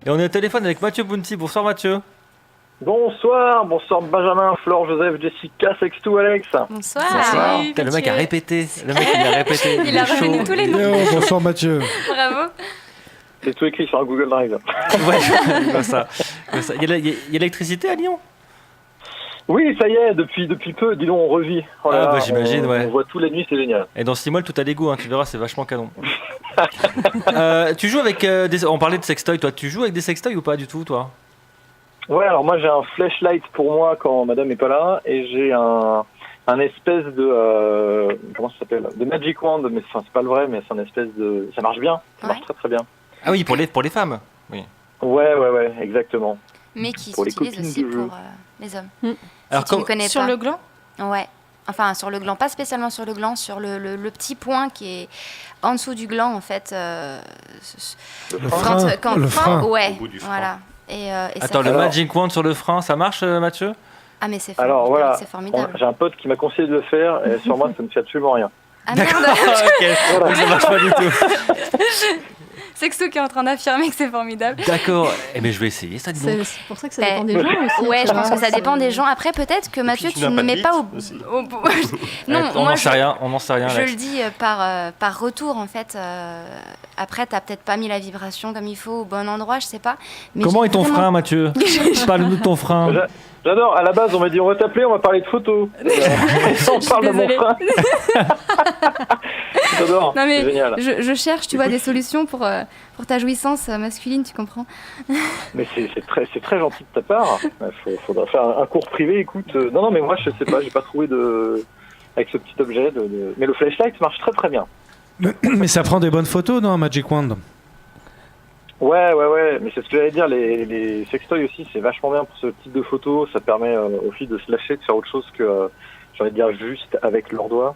Et on est au téléphone avec Mathieu Bounty. Bonsoir Mathieu. Bonsoir Benjamin, Flore, Joseph, Jessica, Sextou, Alex. Bonsoir. Salut, le mec a répété. Le mec il a répété. Il a ramené tous les noms. Bonsoir Mathieu. Bravo. C'est tout écrit sur un Google Drive. Ouais, comme ça. Il y a l'électricité à Lyon? Oui, ça y est, depuis peu, dis donc, on revit. Oh là là, j'imagine, ouais. On voit tout la nuit, c'est génial. Et dans 6 mois, tout à l'égout, tu verras, c'est vachement canon. Tu joues avec on parlait de sextoy, toi, tu joues avec des sextoys ou pas du tout, toi? Ouais, alors moi j'ai un flashlight pour moi quand madame n'est pas là, et j'ai un espèce de... comment ça s'appelle? De Magic Wand, mais enfin, c'est pas le vrai, mais c'est un espèce de... Ça marche bien, ça marche très très bien. Ah oui, pour les femmes. Oui. Ouais, exactement. Mais qui Pour les s'utilise copines aussi du jeu. pour les hommes. Alors, Si tu ne connais Sur pas. le gland? Ouais. Enfin, sur le gland, pas spécialement sur le gland, sur le petit point qui est en dessous du gland, en fait. Le frein. Ouais, Au bout du frein. voilà. Et Attends, ça... le Magic Wand sur le frein, ça marche, Mathieu? Ah, mais c'est Alors voilà, c'est formidable. j'ai un pote qui m'a conseillé de le faire, et sur moi ça ne fait absolument rien. Ah merde. Ok, donc ça marche pas du tout. Sexto qui est en train d'affirmer que c'est formidable. D'accord, mais je vais essayer ça, dis donc. C'est pour ça que ça dépend des gens aussi. Ouais, tu je pense vois, que ça c'est- dépend des gens. Après, peut-être que Mathieu, tu tu n'as ne pas me de mets pas bite au. aussi. Non, on moi n'en sait rien, on n'en sait rien, je Alex. le dis par retour, en fait. Après, t'as peut-être pas mis la vibration comme il faut au bon endroit, je sais pas. Mais Comment j'ai est ton vraiment- frein, Mathieu? Parle-nous de ton frein. J'adore, à la base on m'a dit on va t'appeler, on va parler de photos. On parle de mon désolée. frein. J'adore, Non mais c'est génial. je cherche, tu vois, des solutions pour ta jouissance masculine, tu comprends? Mais c'est très gentil de ta part. Faudra faire un cours privé, écoute. Non, mais moi je sais pas, j'ai pas trouvé avec ce petit objet. Mais le flashlight marche très très bien. Mais ça prend des bonnes photos, non, Magic Wand? Ouais, mais c'est ce que j'allais dire, les sextoys aussi, c'est vachement bien pour ce type de photos. Ça permet aux filles de se lâcher, de faire autre chose que, j'ai envie de dire, juste avec leurs doigts.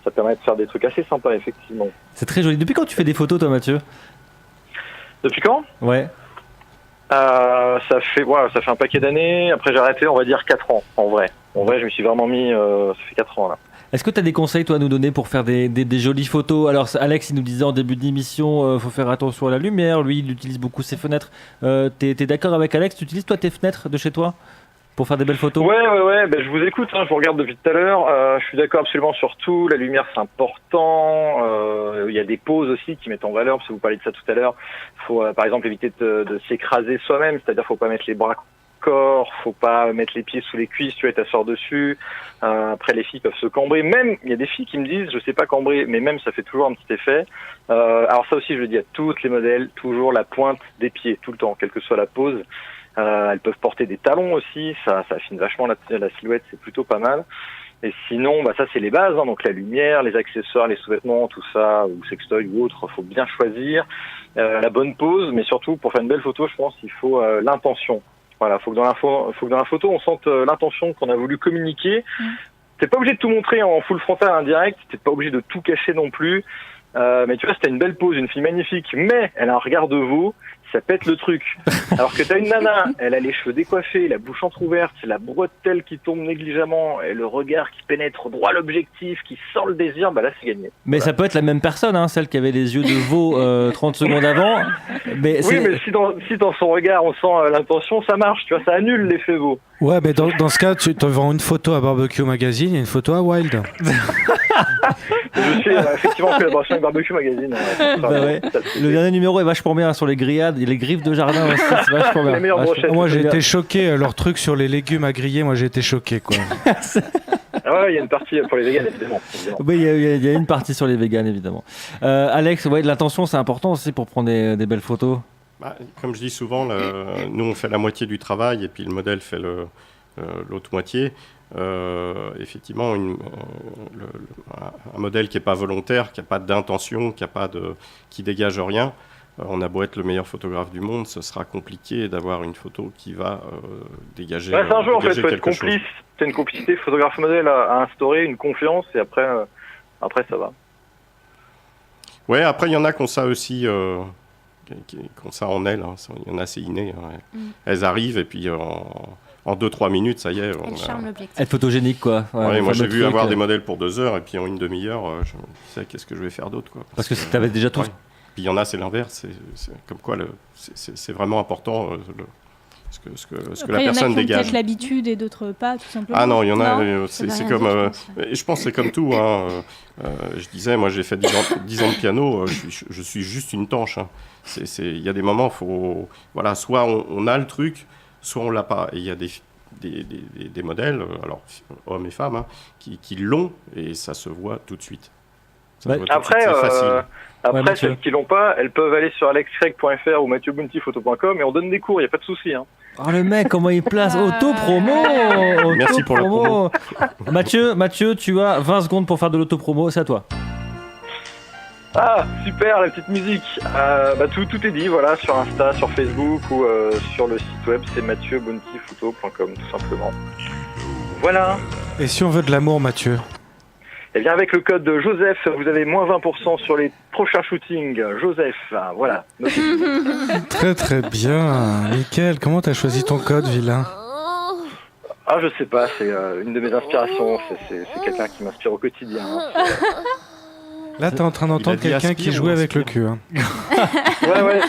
Ça permet de faire des trucs assez sympas, effectivement. C'est très joli. Depuis quand tu fais des photos, toi, Mathieu? Depuis quand? Ouais. Ça fait un paquet d'années. Après, j'ai arrêté, on va dire 4 ans, en vrai. En vrai, je me suis vraiment mis, ça fait 4 ans, là. Est-ce que tu as des conseils, toi, à nous donner pour faire des jolies photos? Alors, Alex, il nous disait en début d'émission, faut faire attention à la lumière. Lui, il utilise beaucoup ses fenêtres. T'es d'accord avec Alex? Tu utilises, toi, tes fenêtres de chez toi pour faire des belles photos? Ouais, ben, je vous écoute, je vous regarde depuis tout à l'heure. Je suis d'accord absolument sur tout. La lumière, c'est important. Il y a des poses aussi qui mettent en valeur, parce que vous parliez de ça tout à l'heure. Faut, par exemple, éviter de s'écraser soi-même, c'est-à-dire faut pas mettre les bras corps, faut pas mettre les pieds sous les cuisses, tu vois, et t'asseoir dessus. Après, les filles peuvent se cambrer. Même, il y a des filles qui me disent, je sais pas cambrer, mais même ça fait toujours un petit effet. Alors ça aussi, je le dis à toutes les modèles, toujours la pointe des pieds, tout le temps, quelle que soit la pose. Elles peuvent porter des talons aussi, ça affine vachement la silhouette, c'est plutôt pas mal. Et sinon, ça c'est les bases, donc la lumière, les accessoires, les sous-vêtements, tout ça, ou sextoy ou autre, faut bien choisir la bonne pose, mais surtout pour faire une belle photo, je pense qu'il faut l'intention. Voilà, faut que dans la photo on sente l'intention qu'on a voulu communiquer. T'es pas obligé de tout montrer en full frontal, indirect, t'es pas obligé de tout cacher non plus. Mais tu vois, c'était une belle pose, une fille magnifique, mais elle a un regard de veau, ça pète le truc. Alors que t'as une nana, elle a les cheveux décoiffés, la bouche entrouverte, la bretelle qui tombe négligemment, et le regard qui pénètre droit à l'objectif, qui sent le désir, là c'est gagné. Mais ça peut être la même personne, celle qui avait les yeux de veau 30 secondes avant. Mais oui, mais si dans son regard on sent l'intention, ça marche, tu vois, ça annule l'effet veau. Ouais, mais dans ce cas, tu te vends une photo à Barbecue Magazine et une photo à Wild. Je suis effectivement en collaboration avec Barbecue Magazine. Ouais. Le dernier numéro est vachement bien sur les grillades et les griffes de jardin aussi, c'est vachement bien. Les meilleures brochettes. Moi, j'ai été choqué, leur truc sur les légumes à griller, moi j'ai été choqué, quoi. Ouais, il y a une partie pour les véganes, évidemment. Oui, il y a une partie sur les véganes, évidemment. Alex, l'intention, c'est important aussi pour prendre des belles photos. Comme je dis souvent, nous on fait la moitié du travail et puis le modèle fait l'autre moitié. Effectivement, un modèle qui n'est pas volontaire, qui n'a pas d'intention, qui dégage rien, on a beau être le meilleur photographe du monde, ce sera compliqué d'avoir une photo qui va dégager. C'est un jeu en fait, il faut être quelque chose. complice. C'est une complicité photographe-modèle à instaurer, une confiance, et après ça va. Ouais, après il y en a qui ont ça aussi. Qui ont ça en elles, il y en a, c'est inné. Elles arrivent et puis en 2-3 minutes, ça y est. Elle charme l'objectif. Être photogénique, quoi. Moi, j'ai vu avoir des modèles pour 2 heures et puis en une demi-heure, je sais qu'est-ce que je vais faire d'autre, quoi. Parce que tu avais déjà tout. Puis il y en a, c'est l'inverse. C'est comme quoi, c'est vraiment important ce que Après, la il y en a personne qui ont dégage. peut-être l'habitude et d'autres pas, tout simplement. Ah non, il y en a, ça veut c'est rien comme. dire, je pense. Je pense que c'est comme tout. Hein. Je disais, moi j'ai fait 10 ans de piano, je suis juste une tanche. Hein. Il y a des moments, voilà, soit on a le truc, soit on l'a pas. Et il y a des modèles, alors hommes et femmes, hein, qui l'ont et ça se voit tout de suite. Ça se voit tout de Après, suite, c'est facile. Après Mathieu. celles qui l'ont pas, elles peuvent aller sur alexcraig.fr ou mathieubountyphoto.com et on donne des cours, il n'y a pas de souci. Hein. Oh le mec, comment il place auto-promo. Merci pour la promo. Mathieu, tu as 20 secondes pour faire de l'auto-promo, c'est à toi. Ah, super, la petite musique. Tout est dit, voilà, sur Insta, sur Facebook ou sur le site web, c'est mathieubountyphoto.com, tout simplement. Voilà. Et si on veut de l'amour, Mathieu? Et bien avec le code Joseph, vous avez moins 20% sur les prochains shootings. Joseph, voilà. Très très bien. Mickaël, comment t'as choisi ton code, vilain? Ah, je sais pas, c'est une de mes inspirations. C'est quelqu'un qui m'inspire au quotidien. Hein. Là, t'es en train d'entendre Il a dit quelqu'un qui aspire jouait ou avec le aspire cul. Hein. Ouais.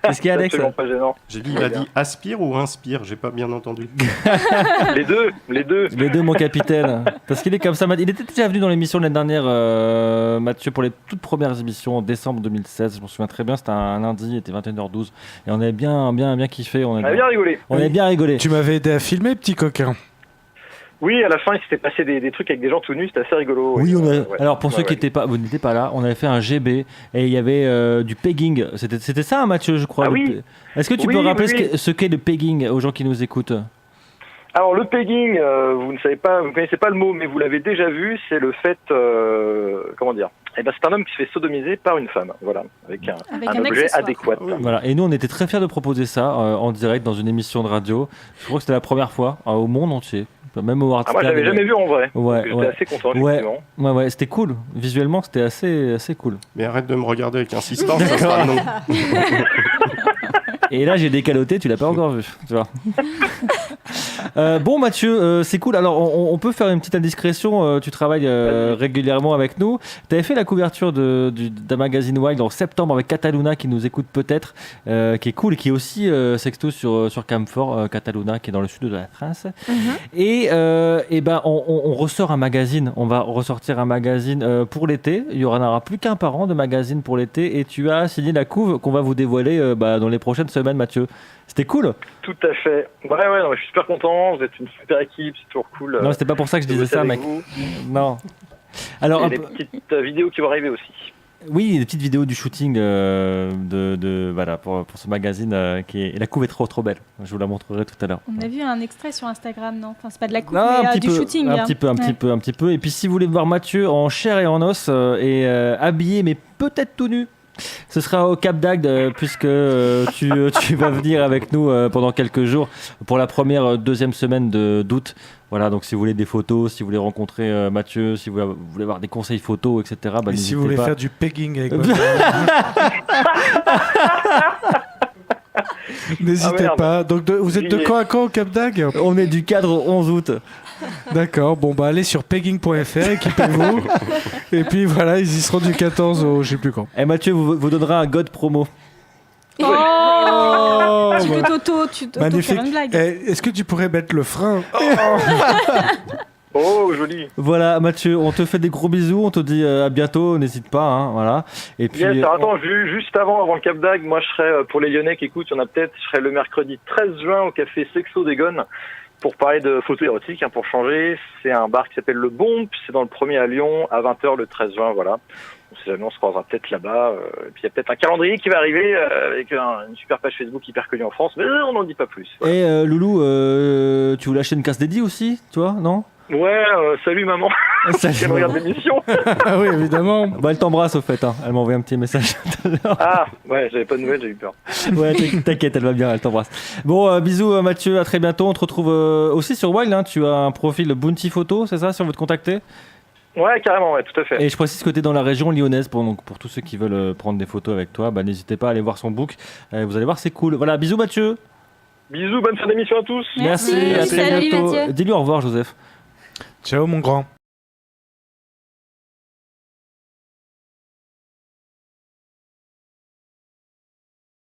Qu'est-ce qu'il y a, C'est Alex? absolument pas gênant. J'ai dit, il a dit aspire ou inspire, j'ai pas bien entendu. Les deux. Les deux, mon capitaine. Parce qu'il est comme ça. Il était déjà venu dans l'émission de l'année dernière, Mathieu, pour les toutes premières émissions en décembre 2016. Je m'en souviens très bien. C'était un lundi, il était 21h12. Et on avait bien kiffé. On On a bien rigolé. On avait bien rigolé. Tu m'avais aidé à filmer, petit coquin. Oui, à la fin, il s'était passé des trucs avec des gens tout nus, c'était assez rigolo. Oui, ouais. alors pour ceux qui Ouais. n'étaient pas, vous n'étiez pas là, on avait fait un GB et il y avait du pegging. C'était ça, hein, Mathieu, je crois. Ah oui. Est-ce que tu Oui, peux rappeler oui. ce qu'est le pegging aux gens qui nous écoutent? Alors le pegging, vous ne connaissez pas le mot, mais vous l'avez déjà vu, c'est le fait, comment dire, c'est un homme qui se fait sodomiser par une femme, voilà, avec un objet accessoire. adéquat. Voilà. Et nous, on était très fiers de proposer ça en direct dans une émission de radio. Je crois que c'était la première fois au monde entier, même au Ah, moi, je l'avais jamais vu en vrai. Ouais, J'étais ouais. assez content, Ouais. effectivement. Ouais, c'était cool. Visuellement, c'était assez cool. Mais arrête de me regarder avec insistance, ça sera non. Et là, j'ai décaloté, tu l'as pas encore vu, tu vois. Bon, Mathieu, c'est cool. Alors, on peut faire une petite indiscrétion. Tu travailles régulièrement avec nous. Tu avais fait la couverture d'un magazine Wild en septembre avec Cataluna, qui nous écoute peut-être, qui est cool et qui est aussi sexto sur Camfort, Cataluna, qui est dans le sud de la France. Et ben, on ressort un magazine. On va ressortir un magazine pour l'été. Il y aura plus qu'un par an de magazine pour l'été. Et tu as signé la couve qu'on va vous dévoiler dans les prochaines semaines, Mathieu. C'était cool. Tout à fait. Ouais, non, je suis super content, vous êtes une super équipe, c'est toujours cool. Non, c'était pas pour ça que je de disais bosser ça, avec mec. vous. Non. Alors, Et les petites vidéos qui vont arriver aussi. oui, des petites vidéos du shooting voilà, pour ce magazine et la couve est trop belle. Je vous la montrerai tout à l'heure. On a vu un extrait sur Instagram, non? Enfin, c'est pas de la coupe, Non, mais un petit du peu, shooting. un petit peu. Et puis si vous voulez voir Mathieu en chair et en os et habillé, mais peut-être tout nu, ce sera au Cap d'Agde puisque tu vas venir avec nous pendant quelques jours pour la deuxième semaine d'août. Voilà, donc si vous voulez des photos, si vous voulez rencontrer Mathieu, si vous voulez avoir des conseils photos, etc. Et si vous voulez faire du pegging avec moi, n'hésitez merde. pas. Donc vous êtes de quand à quand au Cap d'Agde? On est du cadre au 11 août. D'accord, bon bah allez sur pegging.fr, équipez-vous. Et puis voilà, ils y seront du 14 au je sais plus quand. Et Mathieu vous donnera un God promo. Oh, tu peux bah, tu magnifique. faire une blague. Est-ce que tu pourrais mettre le frein? Oh, joli. Voilà, Mathieu, on te fait des gros bisous, on te dit à bientôt, n'hésite pas, hein, voilà. Et puis, Yes, alors attends, juste avant le Cap d'Agde, moi je serai, pour les Lyonnais qui écoutent, il y en a peut-être, je serai le mercredi 13 juin au café Sexo des Gones pour parler de photos érotiques, hein, pour changer. C'est un bar qui s'appelle Le Bon, puis c'est dans le premier à Lyon, à 20h le 13 juin, voilà. On sait jamais, on se croisera peut-être là-bas. Et puis il y a peut-être un calendrier qui va arriver avec une super page Facebook hyper connue en France, mais on n'en dit pas plus. Voilà. Et Loulou, tu veux lâcher une casse dédiée aussi, tu vois, non? Ouais, salut maman, Salut. elle regarde l'émission. Ah oui, évidemment. Bah, elle t'embrasse au fait, hein. Elle m'a envoyé un petit message tout à l'heure. Ah, ouais, j'avais pas de nouvelles, j'ai eu peur. Ouais, t'inquiète, elle va bien, elle t'embrasse. Bon, bisous Mathieu, à très bientôt. On te retrouve aussi sur Wild, hein. Tu as un profil Bounty Photo, c'est ça, si on veut te contacter? Ouais, carrément, ouais, tout à fait. Et je précise que tu es dans la région lyonnaise, donc pour tous ceux qui veulent prendre des photos avec toi, bah, n'hésitez pas à aller voir son book. Vous allez voir, c'est cool. Voilà, bisous Mathieu. Bisous, bonne fin d'émission à tous. Merci, à très salut, bientôt. Mathieu. Dis-lui au revoir, Joseph. Ciao mon grand.